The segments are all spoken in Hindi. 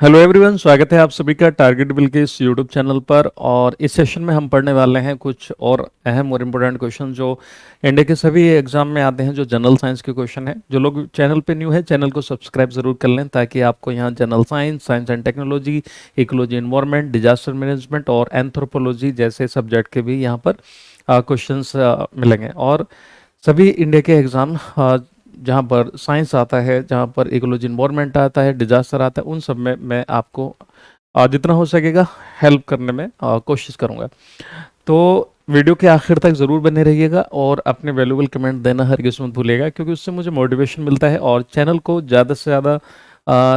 हेलो एवरीवन, स्वागत है आप सभी का टारगेट बिल के इस यूट्यूब चैनल पर। और इस सेशन में हम पढ़ने वाले हैं कुछ और अहम और इम्पोर्टेंट क्वेश्चन जो इंडिया के सभी एग्जाम में आते हैं, जो जनरल साइंस के क्वेश्चन हैं। जो लोग चैनल पे न्यू है, चैनल को सब्सक्राइब जरूर कर लें ताकि आपको यहाँ general science, science and technology, ecology environment, disaster management और एंथ्रोपोलॉजी जैसे सब्जेक्ट के भी यहाँ पर क्वेश्चन मिलेंगे। और सभी इंडिया के एग्ज़ाम जहाँ पर साइंस आता है, जहाँ पर इकोलॉजी इन्वायरमेंट आता है, डिजास्टर आता है, उन सब में मैं आपको जितना हो सकेगा हेल्प करने में कोशिश करूँगा। तो वीडियो के आखिर तक ज़रूर बने रहिएगा और अपने वैल्यूबल कमेंट देना हरगिज़ मत भूलिएगा, क्योंकि उससे मुझे मोटिवेशन मिलता है। और चैनल को ज़्यादा से ज़्यादा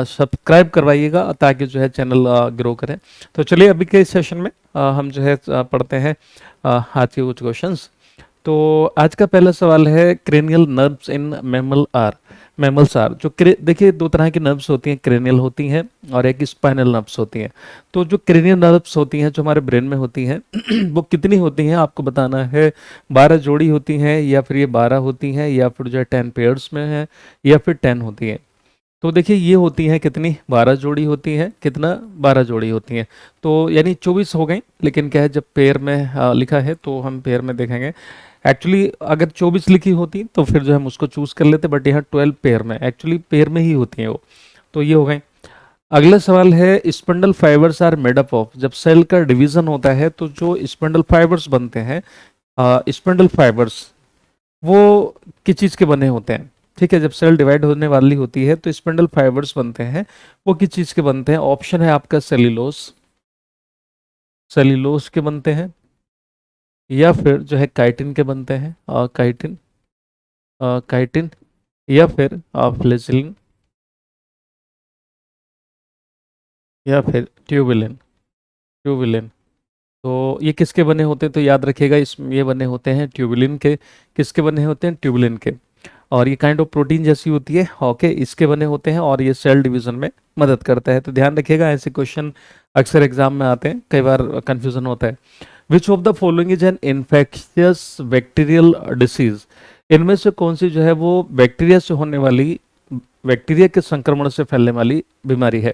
सब्सक्राइब करवाइएगा ताकि जो है चैनल ग्रो करें। तो चलिए अभी के इस सेशन में हम जो है पढ़ते हैं आज के कुछ क्वेश्चंस। तो आज का पहला सवाल है, cranial nerves in mammals are. जो देखिए, दो तरह की नर्व्स होती हैं, क्रेनियल होती हैं और एक स्पाइनल नर्व्स होती हैं। तो जो क्रेनियल नर्व्स होती हैं, जो हमारे ब्रेन में होती हैं वो कितनी होती हैं आपको बताना है। 12 जोड़ी होती हैं, या फिर ये 12 होती हैं, या फिर जो है 10 पेयर्स में है, या फिर 10 होती हैं। तो देखिए, ये होती हैं कितनी, 12 जोड़ी होती हैं। कितना, 12 जोड़ी होती हैं। तो यानी 24 हो गई, लेकिन क्या है, जब पेयर में लिखा है तो हम पेयर में देखेंगे। एक्चुअली अगर 24 लिखी होती तो फिर जो है हम उसको चूज कर लेते, बट यहाँ 12 पेयर में, एक्चुअली पेयर में ही होती हैं वो। तो ये हो गए। अगला सवाल है, spindle fibres are made up of. जब सेल का डिवीजन होता है तो जो स्पंडल फाइबर्स बनते हैं, स्पंडल फाइबर्स वो किस चीज़ के बने होते हैं। ठीक है, जब सेल डिवाइड होने वाली होती है तो स्पंडल फाइबर्स बनते हैं, वो किस चीज़ के बनते हैं। ऑप्शन है आपका सेल्यूलोस, सेल्यूलोस के बनते हैं, या फिर जो है काइटिन के बनते हैं, काइटिन, काइटिन, या फिर फ्लेजिलिन, या फिर ट्यूबुलिन, ट्यूबुलिन। तो ये किसके बने होते हैं, तो याद रखिएगा, इस ये बने होते हैं ट्यूबुलिन के। किसके बने होते हैं, ट्यूबुलिन के। और ये काइंड ऑफ प्रोटीन जैसी होती है, ओके, इसके बने होते हैं और ये सेल डिवीजन में मदद करता है। तो ध्यान रखिएगा, ऐसे क्वेश्चन अक्सर एग्जाम में आते हैं, कई बार कंफ्यूजन होता है। Which of the following is an infectious bacterial disease. इनमें से कौन सी जो है वो बैक्टीरिया से होने वाली, बैक्टीरिया के संक्रमण से फैलने वाली बीमारी है।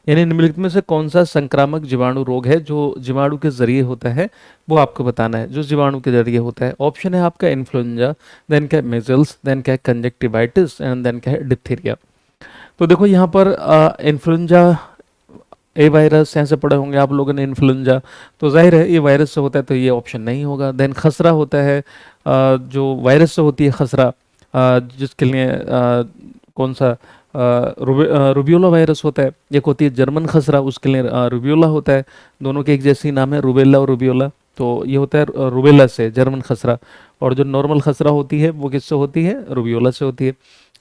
यानी निम्नलिखित में से कौन सा संक्रामक जीवाणु रोग है जो जीवाणु के जरिए होता है, वो आपको बताना है, जो जीवाणु के जरिए होता है। ऑप्शन है आपका इन्फ्लुएंजा, देन क्या मेजल्स, देन क्या कंजक्टिवाइटिस, एंड देन क्या है डिप्थीरिया। तो देखो यहाँ पर इन्फ्लुएंजा ए वायरस, ऐसे पढ़े होंगे आप लोगों ने इन्फ्लुएंजा, तो जाहिर है ये वायरस से होता है, तो ये ऑप्शन नहीं होगा। देन खसरा होता है, जो वायरस से होती है खसरा, जिसके लिए कौन सा, रुबियोला वायरस होता है। एक होती है जर्मन खसरा, उसके लिए रुबियोला होता है। दोनों के एक जैसी नाम है, रुबेला और रुबियोला। तो ये होता है रुबेला से, जर्मन खसरा। और जो नॉर्मल खसरा होती है वो किससे होती है, रुबियोला से होती है।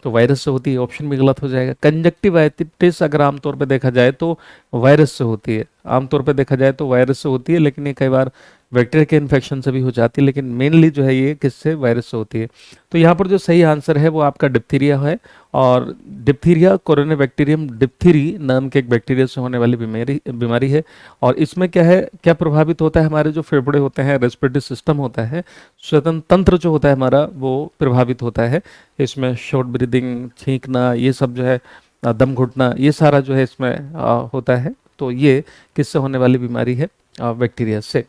तो वायरस से होती है, ऑप्शन भी गलत हो जाएगा। कंजक्टिवाइटिस अगर आमतौर पे देखा जाए तो वायरस से होती है, आमतौर पे देखा जाए तो वायरस से होती है, लेकिन ये कई बार बैक्टीरिया के इन्फेक्शन से भी हो जाती है, लेकिन मेनली जो है ये किससे, वायरस से होती है। तो यहाँ पर जो सही आंसर है वो आपका डिप्थीरिया है। और डिप्थीरिया कोरोनाबैक्टीरियम डिप्थीरी नाम के एक बैक्टीरिया से होने वाली बीमारी है। और इसमें क्या है, क्या प्रभावित होता है, हमारे जो फेफड़े होते हैं, रेस्पिरेटरी सिस्टम होता है, श्वसन तंत्र जो होता है हमारा, वो प्रभावित होता है। इसमें शॉर्ट ब्रीदिंग, छींकना, ये सब जो है, दम घुटना, ये सारा जो है इसमें होता है। तो ये किससे होने वाली बीमारी है, बैक्टीरिया से।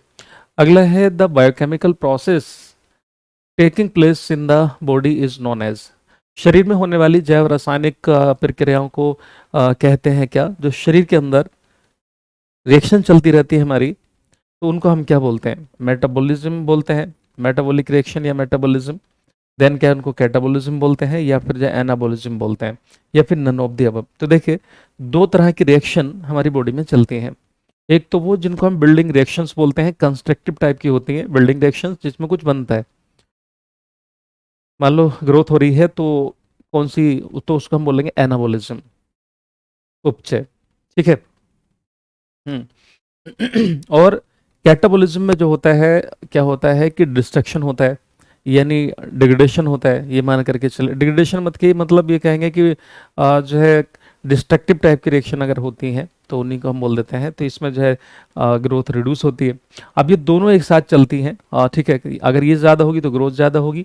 अगला है, the biochemical process taking place in the body is known as. शरीर में होने वाली जैव रासायनिक प्रक्रियाओं को कहते हैं क्या, जो शरीर के अंदर रिएक्शन चलती रहती है हमारी, तो उनको हम क्या बोलते हैं, मेटाबॉलिज्म बोलते हैं, मेटाबॉलिक रिएक्शन या मेटाबॉलिज्म। देन क्या, उनको कैटाबॉलिज्म बोलते हैं, या फिर जो एनाबॉलिज्म बोलते हैं, या फिर नन ऑफ द अबव। तो देखिए, दो तरह की रिएक्शन हमारी बॉडी में चलती हैं। एक तो वो जिनको हम बिल्डिंग रिएक्शंस बोलते हैं, कंस्ट्रक्टिव टाइप की होती हैं बिल्डिंग रिएक्शंस, जिसमें कुछ बनता है। मान लो ग्रोथ हो रही है, तो कौन सी, तो उसको हम बोलेंगे एनाबॉलिज्म, उपचय। ठीक है। और कैटाबॉलिज्म में जो होता है, क्या होता है कि डिस्ट्रक्शन होता है, यानी डिग्रेडेशन होता है। ये मान करके चले, डिग्रेडेशन मत के मतलब ये कहेंगे कि जो है डिस्ट्रक्टिव टाइप की रिएक्शन अगर होती हैं तो उन्हीं को हम बोल देते हैं। तो इसमें जो है ग्रोथ रिड्यूस होती है। अब ये दोनों एक साथ चलती हैं, ठीक है, अगर ये ज़्यादा होगी तो ग्रोथ ज़्यादा होगी,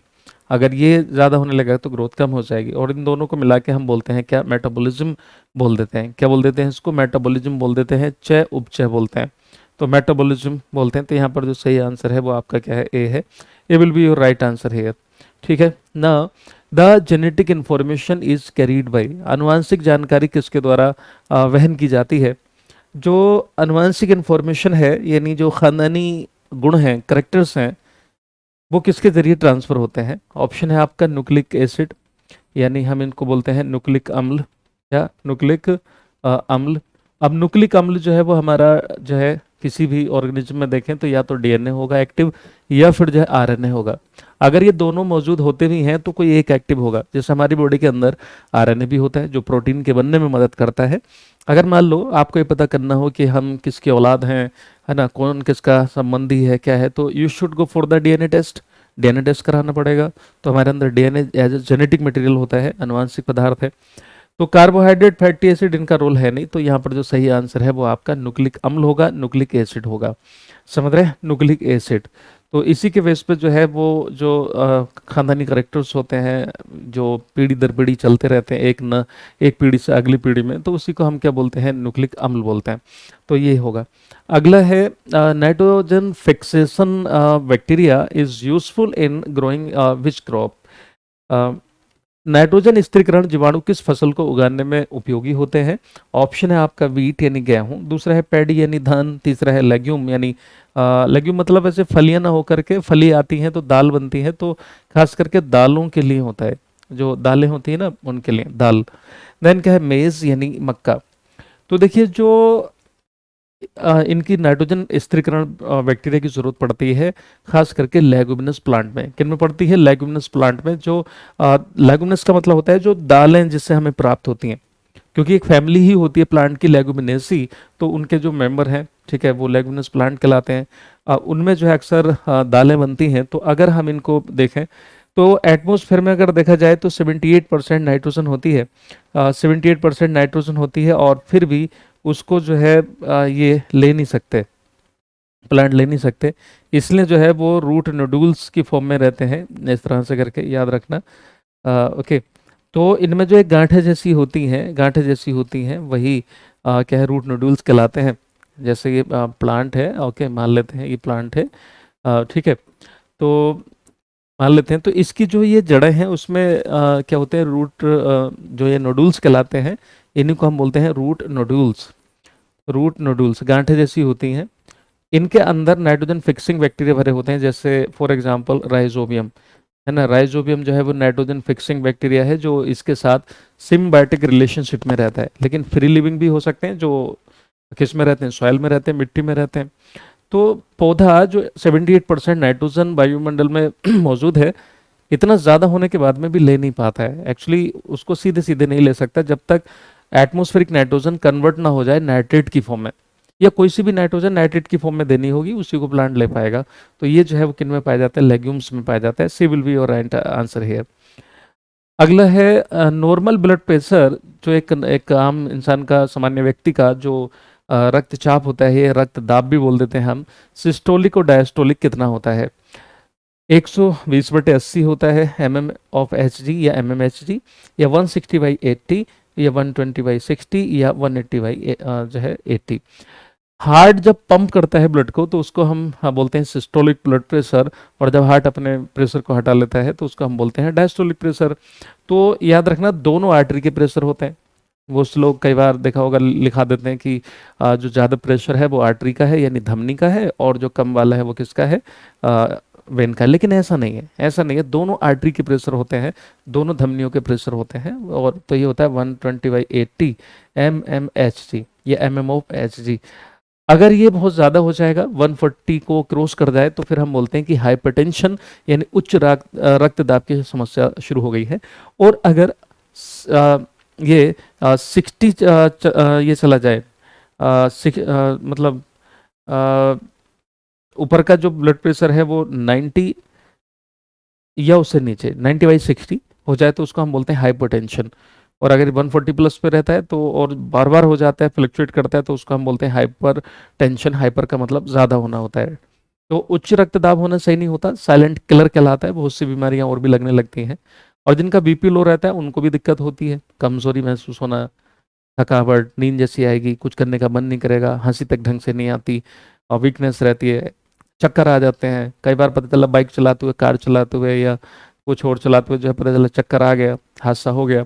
अगर ये ज़्यादा होने लगा तो ग्रोथ कम हो जाएगी, और इन दोनों को मिला के हम बोलते हैं क्या, मेटाबॉलिज्म बोल देते हैं। क्या बोल देते हैं इसको, मेटाबॉलिज्म बोल देते हैं, चय उपचय बोलते हैं। तो मेटाबॉलिज्म बोलते हैं। तो यहाँ पर जो सही आंसर है वो आपका क्या है, ए है। A will be your right answer है। ठीक है ना। The genetic information is carried by, अनुवांशिक जानकारी किसके द्वारा वहन की जाती है। जो अनुवांशिक इंफॉर्मेशन है यानी जो खानदानी गुण हैं, करेक्टर्स हैं, वो किसके जरिए ट्रांसफर होते हैं। ऑप्शन है आपका न्यूक्लिक एसिड, यानी हम इनको बोलते हैं नुक्लिक अम्ल या नुक्लिक अम्ल। अब नुक्लिक अम्ल जो है वो हमारा जो है किसी भी ऑर्गेनिज्म में देखें तो या तो डीएनए होगा एक्टिव, या फिर जो है आरएनए होगा। अगर ये दोनों मौजूद होते भी हैं तो कोई एक एक्टिव होगा। जैसे हमारी बॉडी के अंदर आरएनए भी होता है जो प्रोटीन के बनने में मदद करता है। अगर मान लो आपको ये पता करना हो कि हम किसके औलाद हैं, है ना, कौन किसका संबंधी है, क्या है, तो you should go for the DNA test. DNA test कराना पड़ेगा। तो हमारे अंदर DNA as a genetic material होता है, अनुवांशिक पदार्थ है। तो कार्बोहाइड्रेट, फैटी एसिड इनका रोल है नहीं। तो यहाँ पर जो सही आंसर है वो आपका नुक्लिक अम्ल होगा, नुक्लिक एसिड होगा। समझ रहे हैं, नुक्लिक एसिड। तो इसी के बेस पे जो है वो जो खानदानी करेक्टर्स होते हैं जो पीढ़ी दर पीढ़ी चलते रहते हैं, एक पीढ़ी से अगली पीढ़ी में, तो उसी को हम क्या बोलते हैं, नुक्लिक अम्ल बोलते हैं। तो ये होगा। अगला है nitrogen fixation bacteria is useful in growing which crop. Nitrogen स्थिरीकरण जीवाणु किस फसल को उगाने में उपयोगी होते हैं। ऑप्शन है आपका वीट यानी गेहूं, दूसरा है पैडी यानी धान, तीसरा है लेग्यूम यानी लेग्यूम मतलब ऐसे फलियां ना होकर के, फली आती हैं तो दाल बनती है, तो खास करके दालों के लिए होता है, जो दालें होती है ना उनके लिए दाल। देन क्या है, मेज यानी मक्का। तो देखिए जो इनकी नाइट्रोजन स्थिरीकरण बैक्टीरिया की जरूरत पड़ती है खास करके लेगुमिनस प्लांट में। किन में पड़ती है, लेगुमिनस प्लांट में। जो लेगुमिनस का मतलब होता है जो दालें जिससे हमें प्राप्त होती हैं, क्योंकि एक फैमिली ही होती है प्लांट की, लेगुमिनेसी। तो उनके जो मेंबर हैं, ठीक है, वो लेगुमिनस प्लांट कहलाते हैं। उनमें जो है अक्सर दालें बनती हैं। तो अगर हम इनको देखें तो एटमॉस्फेयर में अगर देखा जाए तो 78% नाइट्रोजन होती है, 78% नाइट्रोजन होती है, और फिर भी उसको जो है ये ले नहीं सकते, प्लांट ले नहीं सकते। इसलिए जो है वो रूट नोडुल्स की फॉर्म में रहते हैं, इस तरह से करके याद रखना। ओके। तो इनमें जो एक गांठें जैसी होती हैं, गांठें जैसी होती हैं, वही क्या है, रूट नोडुल्स कहलाते हैं। जैसे ये प्लांट है, ओके, मान लेते हैं ये प्लांट है, ठीक है। तो मान लेते हैं तो इसकी जो ये जड़ें हैं उसमें क्या होते हैं, रूट जो ये नोडुल्स कहलाते हैं, इन्हीं को हम बोलते हैं रूट नोडुल्स। रूट नोडुल्स गांठें जैसी होती हैं। इनके अंदर नाइट्रोजन फिक्सिंग बैक्टीरिया भरे होते हैं, जैसे फॉर एग्जांपल राइजोबियम, है ना। राइजोबियम जो है वो नाइट्रोजन फिक्सिंग बैक्टीरिया है जो इसके साथ सिम्बायोटिक रिलेशनशिप में रहता है। लेकिन फ्री लिविंग भी हो सकते हैं, जो किस में रहते हैं, सॉइल में रहते हैं, मिट्टी में रहते हैं। तो पौधा जो 78% नाइट्रोजन वायुमंडल में मौजूद है, इतना ज़्यादा होने के बाद में भी ले नहीं पाता है। एक्चुअली उसको सीधे सीधे नहीं ले सकता जब तक एटमॉस्फेरिक नाइट्रोजन कन्वर्ट ना हो जाए नाइट्रेट की फॉर्म में, या कोई सी भी नाइट्रोजन नाइट्रेट की फॉर्म में देनी होगी, उसी को प्लांट ले पाएगा। तो ये जो है वो किन में पाया जाता है, लेग्यूम्स में पाया जाता है। C will be your right answer here. अगला है नॉर्मल ब्लड प्रेशर, जो एक आम इंसान का, सामान्य व्यक्ति का जो रक्तचाप होता है, ये रक्त दाब भी बोल देते हैं हम, सिस्टोलिक और डायस्टोलिक कितना होता है। 120/80 होता है mm/Hg या mmHg, या 160/80, या 120/60, या 180 जो है 80। हार्ट जब पंप करता है ब्लड को तो उसको हम बोलते हैं सिस्टोलिक ब्लड प्रेशर, और जब हार्ट अपने प्रेशर को हटा लेता है तो उसको हम बोलते हैं डायस्टोलिक प्रेशर। तो याद रखना दोनों आर्टरी के प्रेशर होते हैं। वो लोग कई बार देखा होगा लिखा देते हैं कि जो ज़्यादा प्रेशर है वो आर्टरी का है यानी धमनी का है, और जो कम वाला है वो किसका है, वेन का। लेकिन ऐसा नहीं है, ऐसा नहीं है। दोनों आर्टरी के प्रेशर होते हैं, दोनों धमनियों के प्रेशर होते हैं। और तो ये होता है 120/80 mmHg या mmOf अगर ये बहुत ज़्यादा हो जाएगा, 140 को क्रॉस कर जाए, तो फिर हम बोलते हैं कि हाइपरटेंशन यानी उच्च रक्तदाब की समस्या शुरू हो गई है। और अगर ये 60 ये चला जाए, मतलब ऊपर का जो ब्लड प्रेशर है वो 90 या उससे नीचे 90/60 हो जाए तो उसको हम बोलते हैं हाइपरटेंशन। और अगर 140 प्लस पे रहता है तो, और बार बार हो जाता है, फ्लक्चुएट करता है, तो उसको हम बोलते हैं हाइपर टेंशन। हाइपर का मतलब ज़्यादा होना होता है। तो उच्च रक्तदाब होना सही नहीं होता, साइलेंट किलर कहलाता है, बहुत सी बीमारियां और भी लगने लगती हैं। और जिनका बीपी लो रहता है उनको भी दिक्कत होती है, कमजोरी महसूस होना, थकावट, नींद जैसी आएगी, कुछ करने का मन नहीं करेगा, हंसी तक ढंग से नहीं आती, और वीकनेस रहती है, चक्कर आ जाते हैं। कई बार पता चला बाइक चलाते हुए, कार चलाते हुए या कुछ और चलाते हुए जो है पता चला चक्कर आ गया, हादसा हो गया,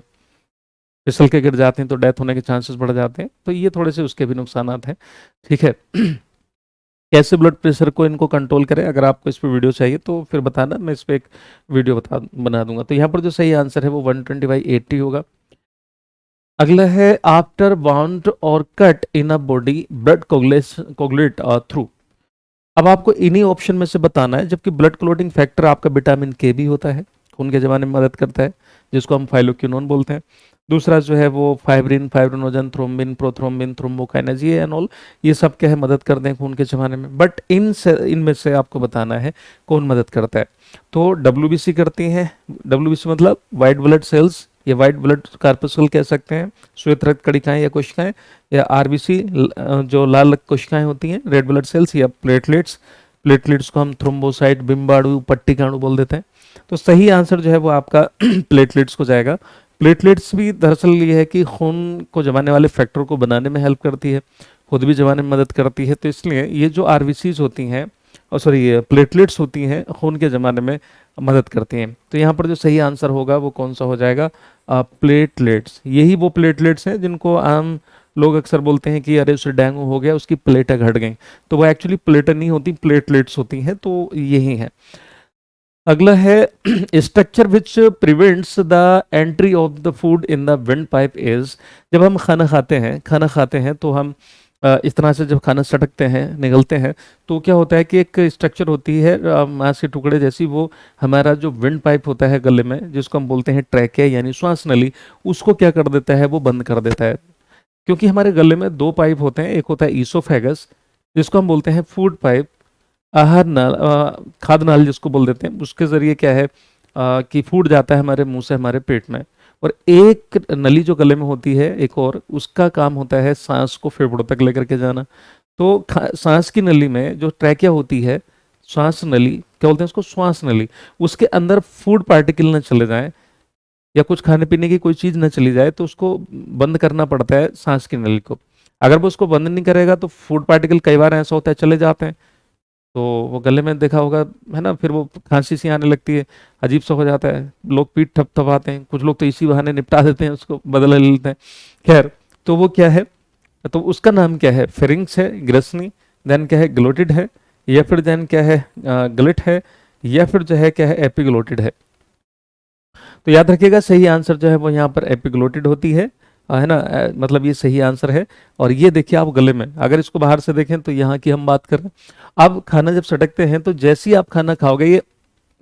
फिसल के गिर जाते हैं तो डेथ होने के चांसेस बढ़ जाते हैं। तो ये थोड़े से उसके भी नुकसानात हैं। ठीक है। कैसे ब्लड प्रेशर को इनको कंट्रोल करें, अगर आपको इस पे वीडियो चाहिए तो फिर बताना, मैं इस पे एक वीडियो बना दूंगा। तो यहाँ पर जो सही आंसर है वो 120/80 होगा। अगला है, आफ्टर बाउंड और cut in a body blood coagulate through. अब आपको इन्हीं ऑप्शन में से बताना है, जबकि ब्लड क्लोटिंग फैक्टर आपका विटामिन के भी होता है, खून के जमाने में मदद करता है, जिसको हम फाइलोक्विनोन बोलते हैं। दूसरा जो है वो fibrin, fibrinogen, thrombin, prothrombin, thrombokinase, ये एंड ऑल, ये सब क्या है, मदद करते हैं खून के जमाने में। बट इनमें से आपको बताना है कौन मदद करता है। तो डब्ल्यूबीसी करती हैं, डब्ल्यूबीसी मतलब वाइट ब्लड सेल्स, ये वाइट ब्लड कार्पस्कल कह सकते हैं, श्वेत रक्त कणिकाएं या कोशिकाएं, या आरबीसी जो लाल रक्त कोशिकाएं होती हैं, रेड ब्लड सेल्स, या प्लेटलेट्स, प्लेटलेट्स को हम थ्रोम्बोसाइट, बिम्बाणु, पट्टिकाणु बोल देते हैं। तो सही आंसर जो है वो आपका प्लेटलेट्स को जाएगा। प्लेटलेट्स भी दरअसल ये है कि खून को जमाने वाले फैक्टर को बनाने में हेल्प करती है, खुद भी जमाने में मदद करती है। तो इसलिए ये जो आरबीसीज होती हैं, और सॉरी ये प्लेटलेट्स होती हैं, खून के जमाने में मदद करती हैं। तो यहाँ पर जो सही आंसर होगा वो कौन सा हो जाएगा, प्लेटलेट्स। यही वो प्लेटलेट्स हैं जिनको आम लोग अक्सर बोलते हैं कि अरे उसे डेंगू हो गया, उसकी प्लेटें घट गई। तो वो एक्चुअली प्लेटें नहीं होती, प्लेटलेट्स होती हैं। तो यही है। अगला है, structure which prevents the entry of the food in the wind pipe is. जब हम खाना खाते हैं तो हम इस तरह से जब खाना सटकते हैं, निगलते हैं, तो क्या होता है कि एक स्ट्रक्चर होती है मांस के टुकड़े जैसी, वो हमारा जो विंड पाइप होता है गले में, जिसको हम बोलते हैं ट्रैकिया यानी श्वास नली, उसको क्या कर देता है, वो बंद कर देता है। क्योंकि हमारे गले में दो पाइप होते हैं, एक होता है ईसोफेगस, जिसको हम बोलते हैं फूड पाइप, आहार नाल, खाद्य नाल जिसको बोल देते हैं, उसके जरिए क्या है कि फूड जाता है हमारे मुंह से हमारे पेट में। और एक नली जो गले में होती है एक और, उसका काम होता है सांस को फेफड़ों तक लेकर के जाना। तो सांस की नली में जो ट्रैकिया होती है, श्वास नली क्या बोलते हैं उसको, श्वास नली, उसके अंदर फूड पार्टिकल न चले जाएं या कुछ खाने पीने की कोई चीज न चली जाए, तो उसको बंद करना पड़ता है सांस की नली को। अगर वो उसको बंद नहीं करेगा तो फूड पार्टिकल कई बार ऐसा होता है चले जाते हैं, तो वो गले में देखा होगा, है ना, फिर वो खांसी सी आने लगती है, अजीब सा हो जाता है, लोग पीठ थपथपाते हैं, कुछ लोग तो इसी बहाने निपटा देते हैं, उसको बदला ले लेते हैं। खैर, तो वो क्या है, तो उसका नाम क्या है, फेरिंग्स है, ग्रसनी, देन क्या है, ग्लोटिड है, या फिर देन क्या है, ग्लिट है, या फिर जो है क्या है, एपिग्लोटिड है। तो याद रखिएगा सही आंसर जो है वो यहाँ पर एपिग्लोटिड होती है है ना, मतलब ये सही आंसर है। और ये देखिए आप गले में, अगर इसको बाहर से देखें तो यहाँ की हम बात कर रहे हैं। अब खाना जब सटकते हैं तो जैसे ही आप खाना खाओगे, ये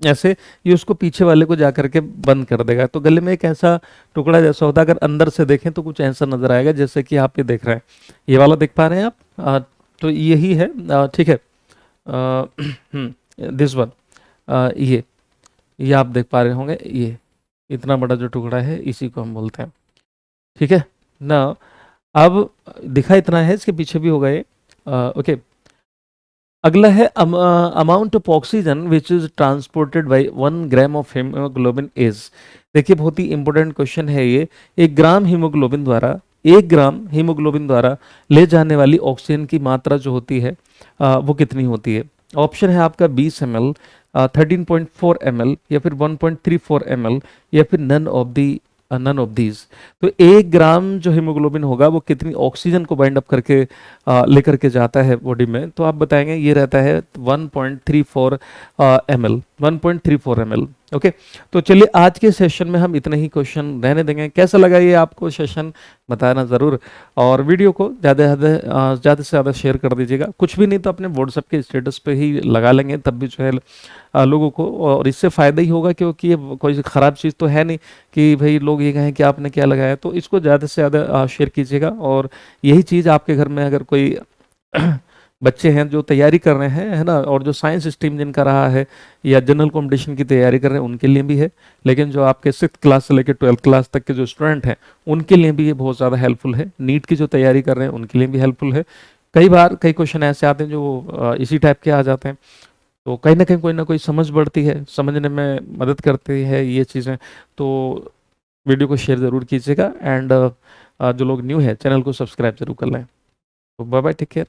ऐसे, ये उसको पीछे वाले को जा करके बंद कर देगा। तो गले में एक ऐसा टुकड़ा जैसा होता है, अगर अंदर से देखें तो कुछ ऐसा नजर आएगा जैसे कि आप ये देख रहे हैं, ये वाला देख पा रहे हैं आप, तो यही है। ठीक है, दिस वन, ये आप देख पा रहे होंगे, ये इतना बड़ा जो टुकड़ा है इसी को हम बोलते हैं। ठीक है ना। अब दिखा इतना है, इसके पीछे भी होगा ये। ओके। अगला है, amount of oxygen which is transported by 1 gram of haemoglobin is. देखिए बहुत ही इंपॉर्टेंट क्वेश्चन है ये। 1 ग्राम हीमोग्लोबिन द्वारा ले जाने वाली ऑक्सीजन की मात्रा जो होती है वो कितनी होती है। ऑप्शन है आपका 20 ml, 13.4 ml, या फिर 1.34 ml, या फिर नन ऑफ दीज। तो 1 ग्राम जो हीमोग्लोबिन होगा वो कितनी ऑक्सीजन को बाइंड अप करके लेकर के जाता है बॉडी में, तो आप बताएंगे ये रहता है 1.34 ml, 1.34 ml। ओके। तो चलिए आज के सेशन में हम इतने ही क्वेश्चन रहने देंगे। कैसा लगा ये आपको सेशन, बताना ज़रूर। और वीडियो को ज़्यादा से ज़्यादा शेयर कर दीजिएगा। कुछ भी नहीं तो अपने व्हाट्सएप के स्टेटस पे ही लगा लेंगे, तब भी जो है लोगों को, और इससे फ़ायदा ही होगा, क्योंकि ये कोई ख़राब चीज़ तो है नहीं कि भाई लोग ये कहें कि आपने क्या लगाया। तो इसको ज़्यादा से ज़्यादा शेयर कीजिएगा। और यही चीज़ आपके घर में अगर कोई बच्चे हैं जो तैयारी कर रहे हैं, है ना, और जो साइंस स्ट्रीम जिनका रहा है या जनरल कंपटीशन की तैयारी कर रहे हैं उनके लिए भी है, लेकिन जो आपके 6th क्लास से लेकर 12th क्लास तक के जो स्टूडेंट हैं उनके लिए भी ये बहुत ज़्यादा हेल्पफुल है। नीट की जो तैयारी कर रहे हैं उनके लिए भी हेल्पफुल है। कई बार कई क्वेश्चन ऐसे आते हैं जो इसी टाइप के आ जाते हैं, तो कहीं ना कोई समझ बढ़ती है, समझने में मदद करती है ये चीज़ें। तो वीडियो को शेयर ज़रूर कीजिएगा, एंड जो लोग न्यू है चैनल को सब्सक्राइब जरूर कर लें। तो बाय बाय, टेक केयर।